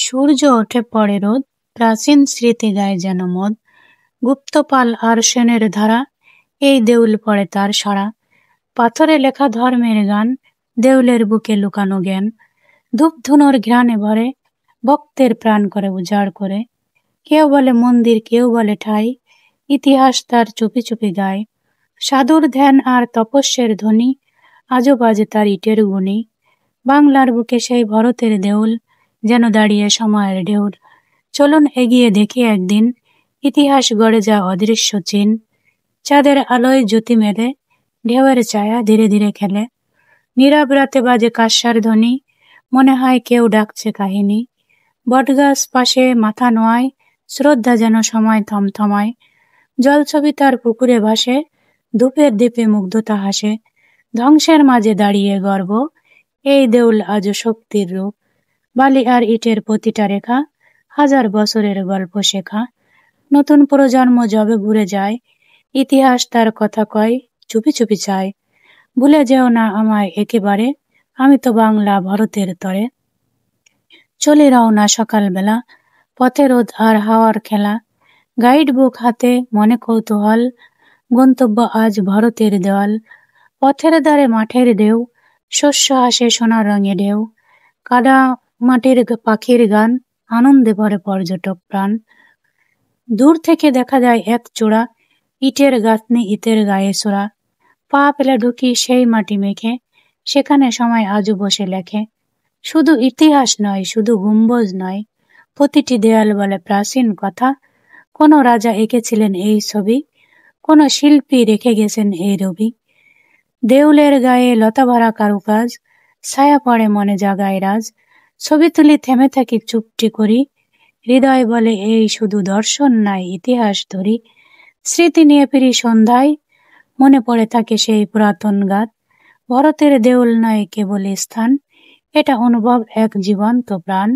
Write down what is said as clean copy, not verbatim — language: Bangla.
সূর্য ওঠে পড়ে রোদ, প্রাচীন স্মৃতি গায়ে যেন মদ। গুপ্তপাল আর সেনের ধারা, এই দেউল পড়ে তার সারা। পাথরে লেখা ধর্মের গান, দেউলের বুকে লুকানো জ্ঞান। ধূপধুনোর ঘ্রাণে ভরে, ভক্তের প্রাণ করে উজাড় করে। কেউ বলে মন্দির, কেউ বলে ঠাই, ইতিহাস তার চুপি চুপি গায়। সাধুর ধ্যান আর তপস্যের ধ্বনি, আজও বাজে তার ইটের গুণী। বাংলার বুকে সেই ভরতের দেউল, যেন দাঁড়িয়ে সময়ের ঢেউল। চলুন এগিয়ে দেখি একদিন, ইতিহাস গড়ে যা অদৃশ্য চিন। চাঁদের আলোয় জ্যোতি মেলে, ঢেউয়ের ছায়া ধীরে ধীরে খেলে। নীরব রাতে বাজে কাঁসার ধ্বনি, মনে হয় কেউ ডাকছে কাহিনী। বটগাছ পাশে মাথা নোয়ায়, শ্রদ্ধা যেন সময় থমথমায়। জলছবি তার পুকুরে ভাসে, ধূপের দ্বীপে মুগ্ধতা হাসে। ধ্বংসের মাঝে দাঁড়িয়ে গর্ব, এই দেউল আজও শক্তির রূপ। বালি আর ইটের প্রতিটা রেখা, হাজার বছরের গল্প শেখা। নতুন প্রজন্ম যবে ঘুরে যায়, ইতিহাস তার কথা কয়, চুপি চুপি চায়। ভুলে যেও না আমায় একেবারে, আমি তো বাংলা ভরতের তরে। চলে রওনা সকালবেলা, পথে রোদ আর হাওয়ার খেলা। গাইড বুক হাতে, মনে কৌতূহল, গন্তব্য আজ ভরতের দেওয়াল। পথের ধারে মাঠের ঢেউ, শস্য আসে সোনার রঙে ঢেউ। কাদা মাটির পাখির গান, আনন্দে ভরে পর্যটক প্রাণ। দূর থেকে দেখা যায় এক চূড়া, ইটের গাঁথনি ইটের গায়ে ছোড়া। পা পেলে ঢুকি সেই মাটি মেখে, সেখানে সময় আজও বসে লেখে। শুধু ইতিহাস নয়, শুধু গম্বুজ নয়, প্রতিটি দেয়াল বলে প্রাচীন কথা। কোনো রাজা এঁকেছিলেন এই ছবি, কোনো শিল্পী রেখে গেছেন এই রবি। দেউলের গায়ে লতা ভরা কারুকাজ, ছায়া পড়ে মনে জাগায় রাজ। ছবি তুলি থেমে থাকি চুপটি করি, হৃদয় বলে এই শুধু দর্শন নাই, ইতিহাস ধরি। স্মৃতি নিয়ে ফিরি সন্ধ্যায়, মনে পড়ে থাকে সেই পুরাতন গাত। ভরতের দেউল নয় কেবল স্থান, এটা অনুভব এক জীবন্ত প্রাণ।